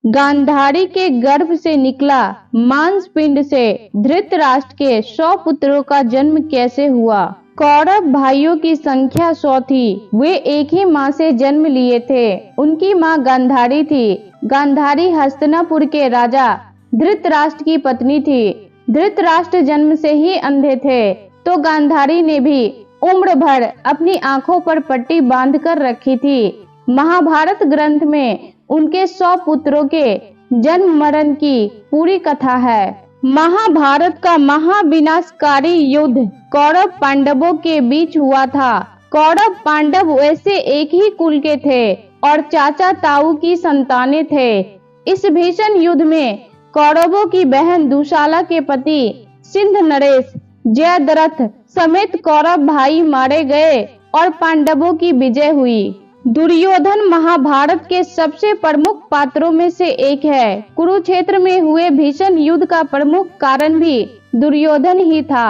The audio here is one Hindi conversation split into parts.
गांधारी के गर्भ से निकला मांसपिंड से धृतराष्ट्र के 100 पुत्रों का जन्म कैसे हुआ। कौरव भाइयों की संख्या 100 थी। वे एक ही माँ से जन्म लिए थे। उनकी माँ गांधारी थी। गांधारी हस्तिनापुर के राजा धृतराष्ट्र की पत्नी थी। धृतराष्ट्र जन्म से ही अंधे थे, तो गांधारी ने भी उम्र भर अपनी आंखों पर पट्टी बांधकर रखी थी। महाभारत ग्रंथ में उनके 100 पुत्रों के जन्म मरण की पूरी कथा है। महाभारत का महाविनाशकारी युद्ध कौरव पांडवों के बीच हुआ था। कौरव पांडव वैसे एक ही कुल के थे और चाचा ताऊ की संतानें थे। इस भीषण युद्ध में कौरवों की बहन दुशाला के पति सिंध नरेश जयद्रथ समेत कौरव भाई मारे गए और पांडवों की विजय हुई। दुर्योधन महाभारत के सबसे प्रमुख पात्रों में से एक है। कुरुक्षेत्र में हुए भीषण युद्ध का प्रमुख कारण भी दुर्योधन ही था।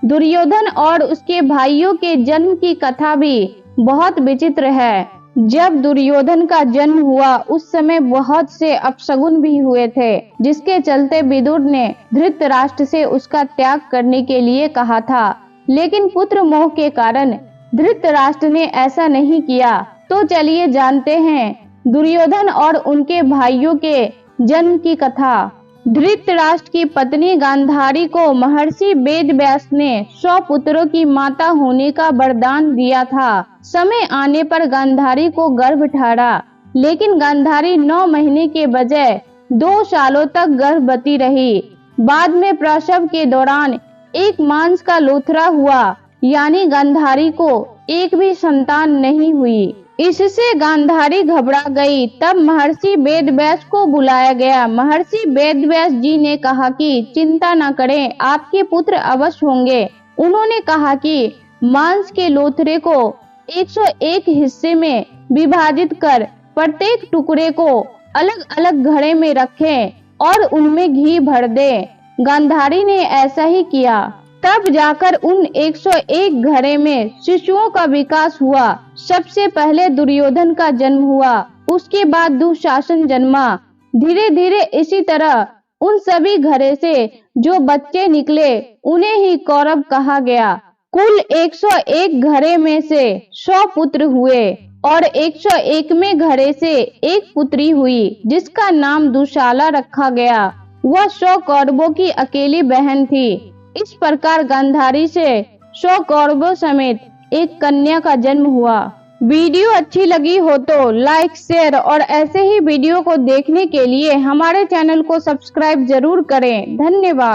दुर्योधन और उसके भाइयों के जन्म की कथा भी बहुत विचित्र है। जब दुर्योधन का जन्म हुआ उस समय बहुत से अपशगुन भी हुए थे, जिसके चलते विदुर ने धृतराष्ट्र से उसका त्याग करने के लिए कहा था, लेकिन पुत्र मोह के कारण धृतराष्ट्र ने ऐसा नहीं किया। तो चलिए जानते हैं दुर्योधन और उनके भाइयों के जन्म की कथा। धृतराष्ट्र की पत्नी गांधारी को महर्षि वेदव्यास ने 100 पुत्रों की माता होने का वरदान दिया था। समय आने पर गांधारी को गर्भ ठहरा, लेकिन गांधारी 9 महीने के बजाय 2 सालों तक गर्भवती रही। बाद में प्रसव के दौरान एक मांस का लोथरा हुआ, यानी गांधारी को एक भी संतान नहीं हुई। इससे गांधारी घबरा गई। तब महर्षि वेदव्यास को बुलाया गया। महर्षि वेदव्यास जी ने कहा कि चिंता न करें, आपके पुत्र अवश्य होंगे। उन्होंने कहा कि मांस के लोथरे को 101 हिस्से में विभाजित कर प्रत्येक टुकड़े को अलग अलग घड़े में रखें और उनमें घी भर दें। गांधारी ने ऐसा ही किया। तब जाकर उन 101 घड़े में शिशुओं का विकास हुआ। सबसे पहले दुर्योधन का जन्म हुआ, उसके बाद दुशासन जन्मा। धीरे धीरे इसी तरह उन सभी घड़े से जो बच्चे निकले उन्हें ही कौरव कहा गया। कुल 101 घड़े में से 100 पुत्र हुए और 101वें घड़े से एक पुत्री हुई, जिसका नाम दुशाला रखा गया। वह 100 कौरवों की अकेली बहन थी। इस प्रकार गांधारी से 100 कौरवों समेत एक कन्या का जन्म हुआ। वीडियो अच्छी लगी हो तो लाइक, शेयर और ऐसे ही वीडियो को देखने के लिए हमारे चैनल को सब्सक्राइब जरूर करें। धन्यवाद।